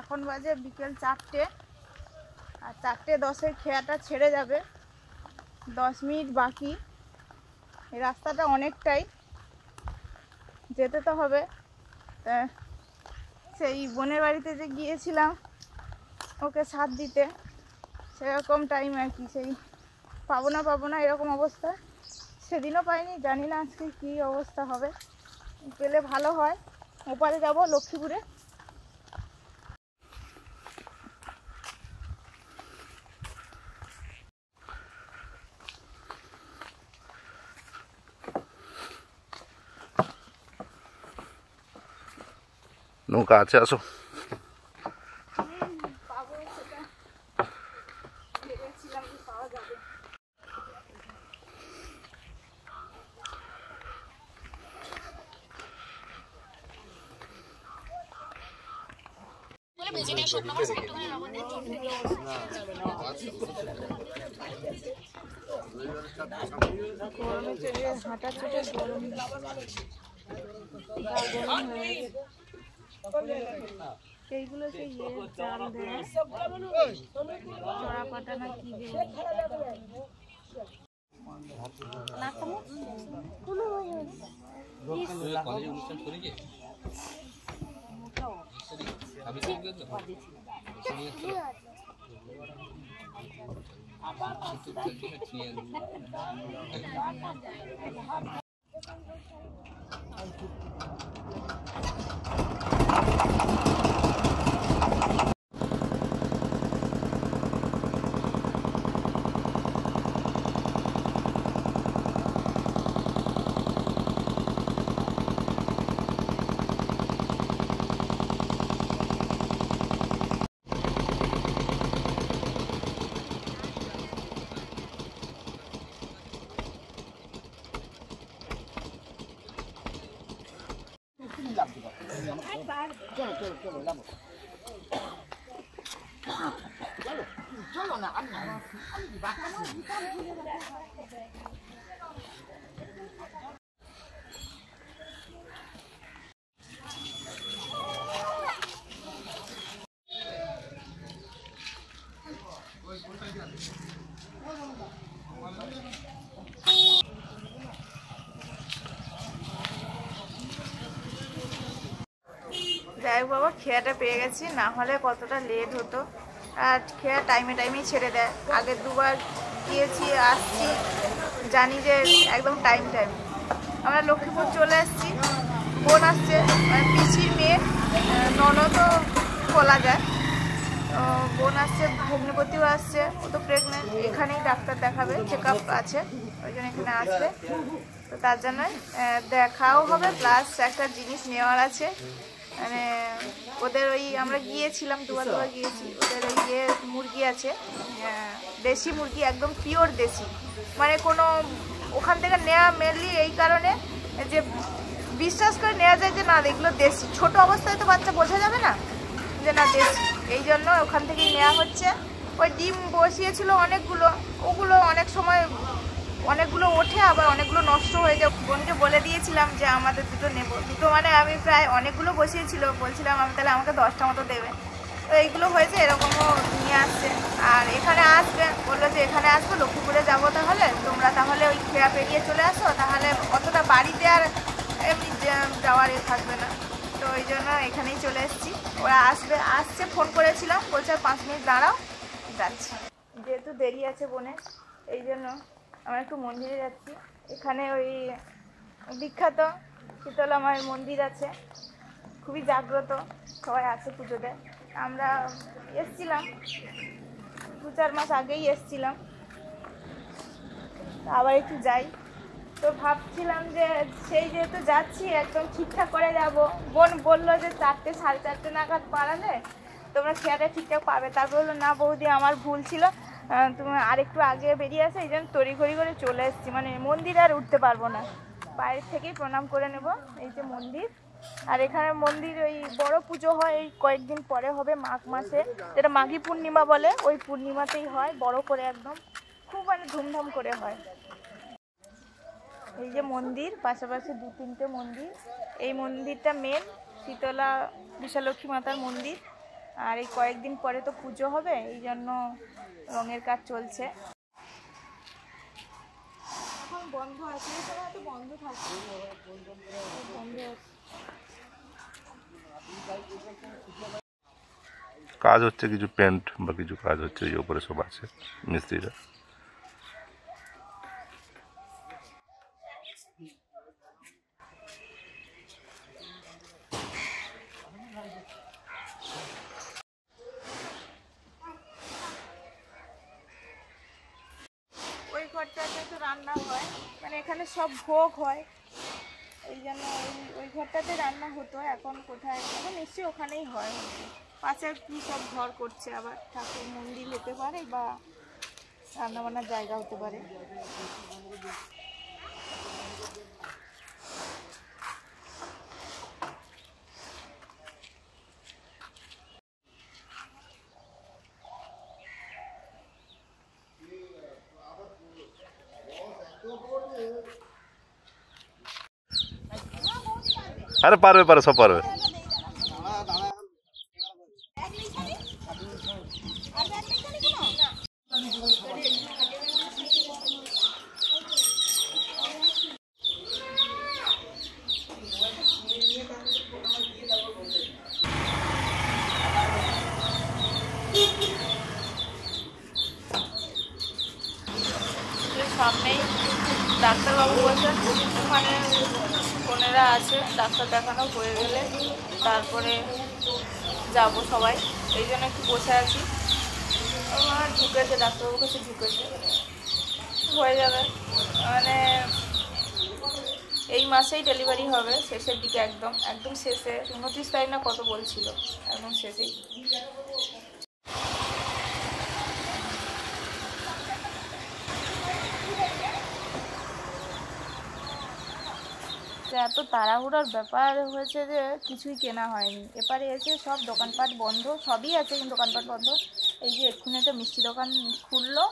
এখন বাজে বিকেল 4টে, আর 4:10 খেয়াটা ছেড়ে যাবে। 10 মিনিট বাকি। এই রাস্তাটা অনেকটাই যেতে তো হবে। সেই বোনের বাড়িতে যে গিয়েছিলাম ওকে সাথ দিতে, সেরকম টাইম আর কি, সেই পাবো না এরকম অবস্থা। সেদিনও পাইনি, জানি না আজকে কী অবস্থা হবে। পেলে ভালো হয়। ওপারে যাব লক্ষ্মীপুরে। নৌকা আছে, আসো। পাবো সেটা ভেবেছিলাম যে পাওয়া যাবে। গরমে চলে হাঁটা চোটে গরম এইগুলো সেই চাল দেয়, চড়া পাটা না কি দেয়। যাই হোক বাবা, খেয়াটা পেয়ে গেছি, না হলে কতটা লেট হতো। আর খেয়া টাইমেই ছেড়ে দেয়। আগের দুবার গিয়েছি, আসছি, জানি যে একদম টাইম। আমরা লক্ষ্মীপুর চলে এসেছি। বোন আসছে, মানে পিসির মেয়ে, ননদও বলা যায়। তো বোন আসছে, ভগ্নিপতিও আসছে, ও তো প্রেগনেন্ট। এখানেই ডাক্তার দেখাবে, চেক আপ আছে, ওই জন্য এখানে আসবে। তো তার জন্য দেখাও হবে, প্লাস একটা জিনিস নেওয়ার আছে। মানে ওদের ওই আমরা গিয়েছিলাম, দুবার গিয়েছি, ওদের ওই মুরগি আছে, দেশি মুরগি, একদম পিওর দেশি। মানে কোনো ওখান থেকে নেওয়া মেনলি এই কারণে যে বিশ্বাস করে নেওয়া যায় যে না এগুলো দেশি। ছোট অবস্থায় তো বাচ্চা বোঝা যাবে না যে না দেশি, এই জন্য ওখান থেকেই নেওয়া হচ্ছে। ওই ডিম বসিয়েছিল অনেকগুলো, ওগুলো অনেক সময় অনেকগুলো ওঠে, আবার অনেকগুলো নষ্ট হয়ে যায়। বোনকে বলে দিয়েছিলাম যে আমাদের দুটো নেব, দুটো মানে আমি প্রায় অনেকগুলো বসিয়েছিল, বলছিলাম আমি তাহলে আমাকে 10টা মতো দেবে। তো এইগুলো হয়েছে, এরকমও নিয়ে আসছে। আর এখানে আসবে, বললো যে এখানে আসবো, লক্ষ্মীপুরে যাবো, তাহলে তোমরা তাহলে ওই খেয়া পেরিয়ে চলে আসো, তাহলে অতটা বাড়িতে আর এমনি যাওয়ার থাকবে না। তো ওই জন্য এখানেই চলে এসেছি। ওরা আসছে, ফোন করেছিলাম, বলছে 5 মিনিট দাঁড়াও, যাচ্ছি। যেহেতু দেরি আছে বোনের, এই জন্য আমরা একটু মন্দিরে যাচ্ছি। এখানে ওই বিখ্যাত শীতলা মায়ের মন্দির আছে, খুবই জাগ্রত, সবাই আছে পুজো দেয়। আমরা এসছিলাম 2-4 মাস আগেই এসছিলাম, আবার একটু যাই। তো ভাবছিলাম যে সেই যেহেতু যাচ্ছি একদম ঠিকঠাক করে যাব। বোন বললো যে 4টে 4:30 নাগাদ পারালে তোমরা খেয়াটা ঠিকঠাক পাবে। তারপর বললো না বৌদি আমার ভুল ছিল, তুমি আর একটু আগে বেরিয়ে আসো, এই জন্য তড়িঘড়ি করে চলে এসেছি। মানে মন্দিরে আর উঠতে পারবো না, বাইরে থেকেই প্রণাম করে নেব। এই যে মন্দির, আর এখানে মন্দির ওই বড় পুজো হয়, এই কয়েকদিন পরে হবে, মাঘ মাসে, যেটা মাঘী পূর্ণিমা বলে, ওই পূর্ণিমাতেই হয় বড় করে, একদম খুব মানে ধুমধাম করে হয়। এই যে মন্দির, পাশাপাশি 2-3টে মন্দির। এই মন্দিরটা মেন শীতলা বিশালক্ষী মাতার মন্দির। আর এই কয়েকদিন পরে তো পুজো হবে, এই জন্য রঙের কাজ চলছে। এখন বন্ধ আছে, এই সময় তো বন্ধ থাকে, বন্ধ আছে। কাজ হচ্ছে, কিছু পেন্ট বা কিছু কাজ হচ্ছে, এই উপরে সব আছে মিস্ত্রিরা। ওই ঘরটাতে তো রান্না হয়, মানে এখানে সব ভোগ হয়, এই জন্য ওই ঘরটাতে রান্না হতো। এখন কোথায়, এখন নিশ্চয়ই ওখানেই হয়। পাশে কি সব ঘর করছে, আবার ঠাকুর মন্দির হতে পারে বা রান্নাবান্নার জায়গা হতে পারে। আরে পারবে, পারে, সব পারবে। সামনেই ডাক্তারবাবু বসেন, ওখানে বোনেরা আছে, ডাক্তার দেখানো হয়ে গেলে তারপরে যাব সবাই, এই জন্য একটু বসে আছি। আমার ঢুকেছে, ডাক্তারবাবুর কাছে ঢুকেছে, হয়ে যাবে। মানে এই মাসেই ডেলিভারি হবে, শেষের দিকে, একদম একদম শেষে, 29 তারিখ না কত বলছিল, একদম শেষেই। এত তাড়াহুড়োর ব্যাপার হয়েছে যে কিছুই কেনা হয়নি। এপারে এসে সব দোকানপাট বন্ধ, সবই আছে কিন্তু দোকানপাট বন্ধ। এই যে এক্ষুনি একটা মিষ্টি দোকান খুললো,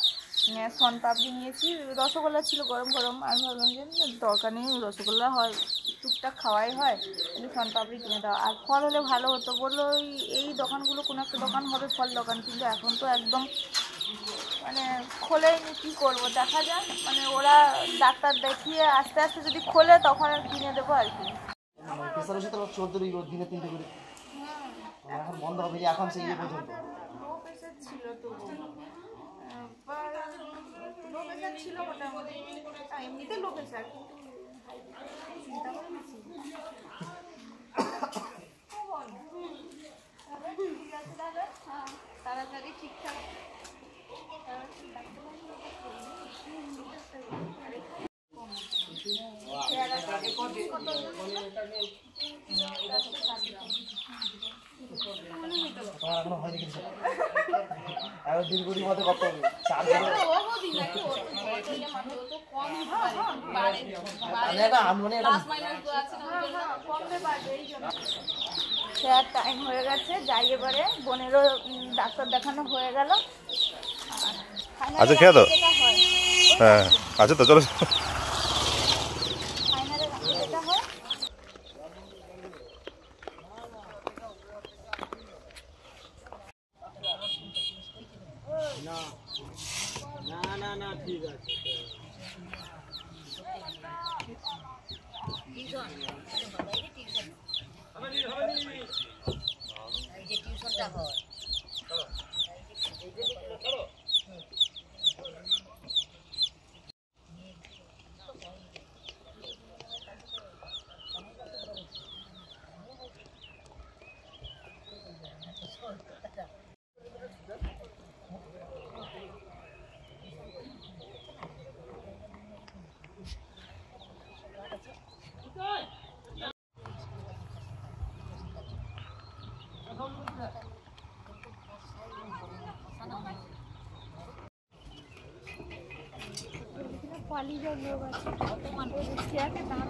শনপাপড়ি নিয়েছি, রসগোল্লা ছিল গরম গরম, আমি ভাবলাম যে দরকার নেই, রসগোল্লা হয় টুকটাক খাওয়াই হয়, কিন্তু শনপাপড়ি কিনে দাও। আর ফল হলে ভালো হতো, বললো এই দোকানগুলো কোনো একটা দোকান হবে, ফল দোকান, কিন্তু এখন তো একদম মানে খোলেনি, কী করবো দেখা যাক। মানে ওরা ডাক্তার দেখিয়ে আস্তে আস্তে যদি খোলে তখন কিনে দেবো আর কি। প্রেসার ওষুধ চলতে রইল দিনে 3টে করে, এখন বন্ধ হবে যে এখন সেই ইয়ে পর্যন্ত। লো প্রেশার ছিল, তো লো প্রেশার ছিল মোটামুটি, এমনিতে লো প্রেশার, কিন্তু চিন্তা করে বেশি। ঠিক আছে দাদা, হ্যাঁ তাড়াতাড়ি ঠিকঠাক। তোমার এখনো হয়নি কিন্তু, আর দীর্ঘদিন মতো কত হবে 4 টাইম হয়ে গেছে, যাই এবারে। বোনেরও ডাক্তার দেখানো হয়ে গেল। আচ্ছা, খেয়ে দাও। হ্যাঁ, আচ্ছা, তো চলো। ফাইনালে যেটা হয় না ঠিক আছে। টিউশনটা হয় কলেজের লোক আছে, কত মানুষ দেখতে আছে তার।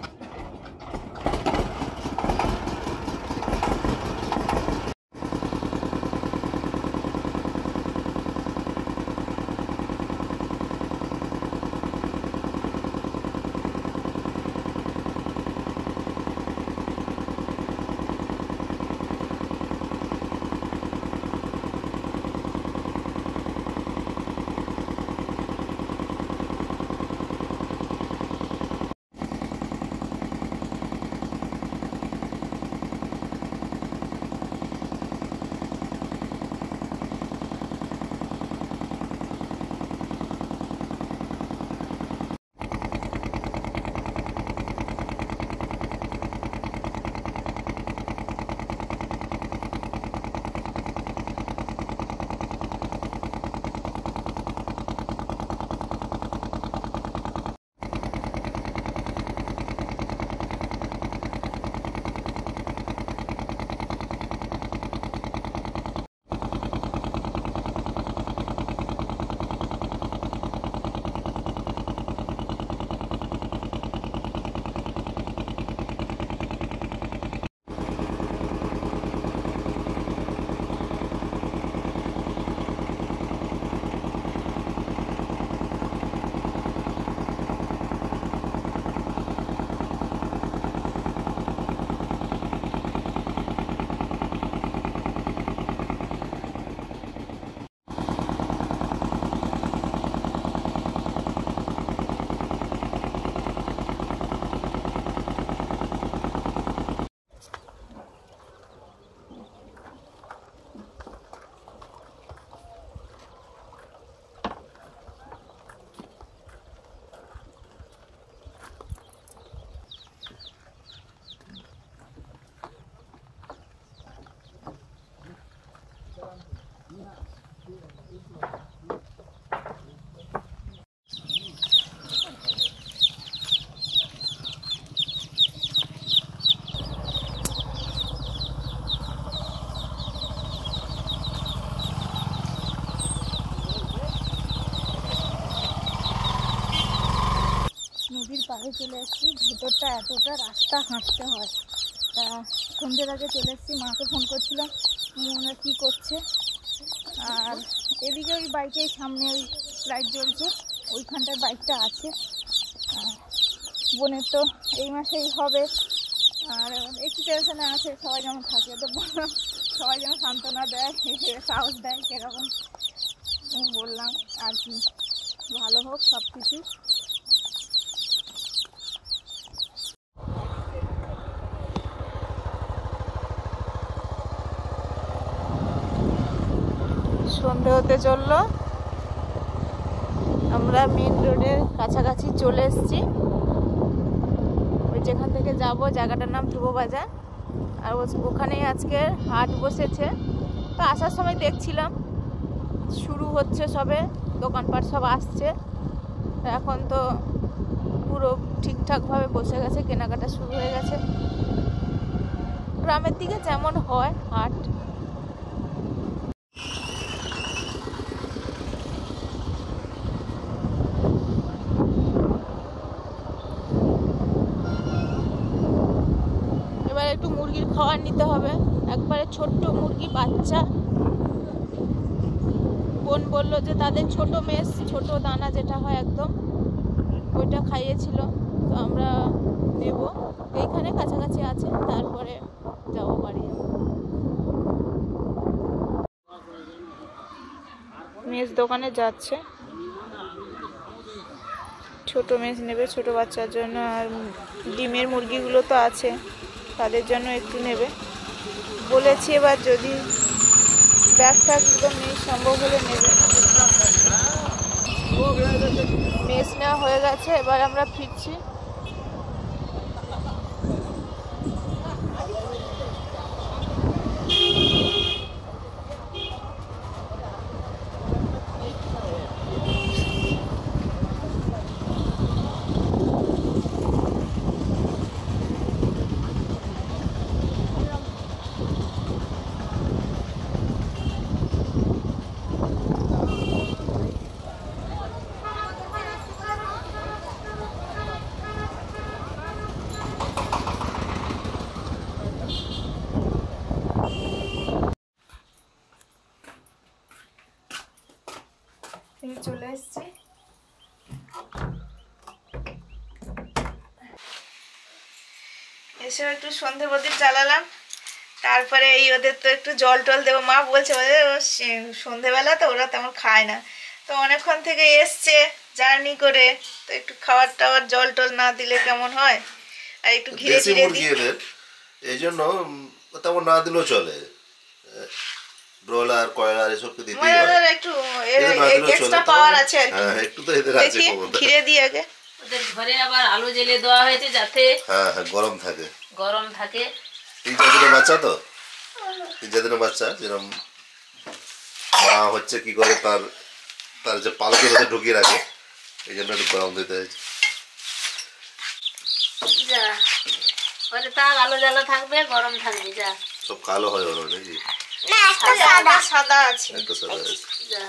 বাড়ি চলে এসেছি। ভেতরটা এতটা রাস্তা হাঁটতে হয়। তা সন্ধ্যের আগে চলে এসেছি, মাকে ফোন করছিলাম মনে কী করছে। আর এদিকে ওই বাইকের সামনে ওই লাইট জ্বলছে, ওইখানটায় বাইকটা আছে। বোনের তো এই মাসেই হবে, আর একটু টেনশনে আছে। সবাই যেমন থাকে তো সবাই যেন সান্ত্বনা দেয়, সাহস দেয়, সেরকম বললাম আর কি। ভালো হোক সব কিছু। সন্ধে হতে চললো, আমরা মেন রোডের কাছাকাছি চলে এসেছি। ওই যেখান থেকে যাব জায়গাটার নাম ধ্রুব বাজার, আর ওখানেই আজকে হাট বসেছে। তো আসার সময় দেখছিলাম শুরু হচ্ছে সবে, দোকানপাট সব আসছে। এখন তো পুরো ঠিকঠাকভাবে বসে গেছে, কেনাকাটা শুরু হয়ে গেছে। গ্রামের দিকে যেমন হয় হাট। এবার একটু মুরগির খাবার নিতে হবে, একবারে ছোট্ট মুরগি বাচ্চা। বোন বললো যে তাদের ছোট মেস, ছোট দানা যেটা হয় একদম, ওইটা খাইয়েছিল। তো আমরা নেব, এইখানে কাছাকাছি আছে, তারপরে যাবো বাড়ি। মেস দোকানে যাচ্ছে, ছোট মেস নেবে ছোট বাচ্চার জন্য। আর ডিমের মুরগিগুলো তো আছে, তাদের জন্য একটু নেবে বলেছি। এবার যদি ব্যাগ ট্যাগ একদম নেই, সম্ভব হলে নেবে। মেস নেওয়া হয়ে গেছে, এবার আমরা ফিরছি। চলে এসছি, এসে একটু সন্ধে প্রদীপ জ্বালালাম। তারপরে এই ওদের তো একটু জল টল দেবো। মা বলছে সন্ধেবেলা তো ওরা তেমন খায় না, তো অনেকক্ষণ থেকে এসছে জার্নি করে, তো একটু খাবার টাবার জল টল না দিলে কেমন হয়। আর একটু ঘিরে ঘিরে দিই, এই জন্য তেমন না দিলেও চলে। ব্রয়লার কয়লার এসবকে দিতেই হয়, একটু এক্সট্রা পাওয়ার আছে আর কি। হ্যাঁ একটু তো এদের আছে। ঘিরে দিই আগে। ওদের ঘরে আবার আলো জ্বেলে দেওয়া হয়েছে যাতে হ্যাঁ হ্যাঁ গরম থাকে, গরম থাকে। 3-4 দিনের বাচ্চা তো, 3-4 দিনের বাচ্চা যেরকম মা হচ্ছে কি করে তার তার যে পালকের মধ্যে ঢুকিয়ে রাখে, এই জন্য একটু গরম দিতে হয়েছে। যা পরে তার আলো জ্বালা থাকবে, গরম থাকবে। যা সব কালো হয় ওরা নাকি? সাদা আছে, একটা সাদা আছে। যা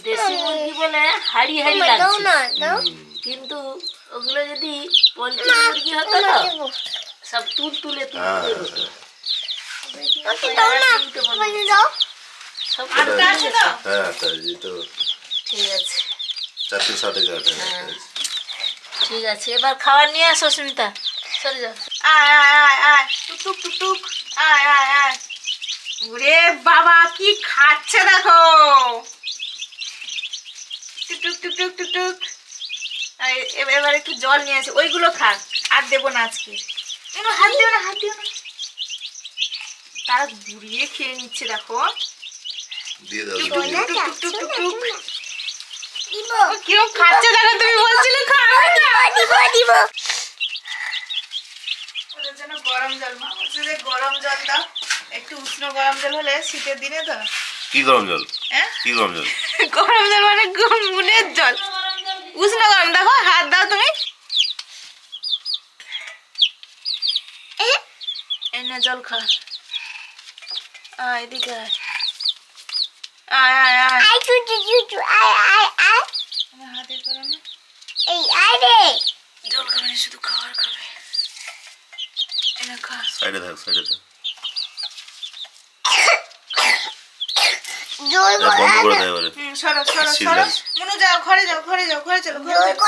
দেশি মুরগি বলে হাড়ি হাড়ি লাগছে, কিন্তু ওগুলো যদি পোলট্রি মুরগি হতো তো সব তুলে তুলে হতো। সব আটকা আছে তো? হ্যাঁ আটকা আছে তো। ঠিক আছে, 460 টাকা। ঠিক আছে, এবার খাবার নিয়ে আসো সুমিতা, চলে যাও। আয় আয় আয় আয়, টুক টুক টুক টুক, আয় আয় আয়। ওরে বাবা কি খাচ্ছে দেখো, টুক টুক টুক টুক টুক টুক। এবার একটু জল নিয়ে আসি, ওইগুলো খাক, আর দেবো না আজকে। হাত দিও না, হাত দিও না। তারা ঘুরিয়ে খেয়ে নিচ্ছে দেখো। দিয়ে দাও। কিরকম খাচ্ছে দেখো, তুমি বলছিলে খাবে না। ওদের জন্য গরম জল, মা বলছে যে গরম জল দাও, একটু উষ্ণ গরম জল হলে শীতের দিনে তো। কি গরম জল? হ্যাঁ কি গরম জল? গরম জল মানে মুনের জল, উষ্ণ গরম। দেখো হাত দাও তুমি, এনে জল খা। এদিকে আয় আয় আয় আয়। হাতে করো না, জল খাবে না, শুধু খাবার খাবে। এনে খা। সাইডে থাক, সাইডে থাক। বন্ধ করে দেয় এবারে। সরো সরো শীত সরো। লাগছে। মনু যাও ঘরে যাও, ঘরে যাও, ঘরে চলো, ঘরে চলো।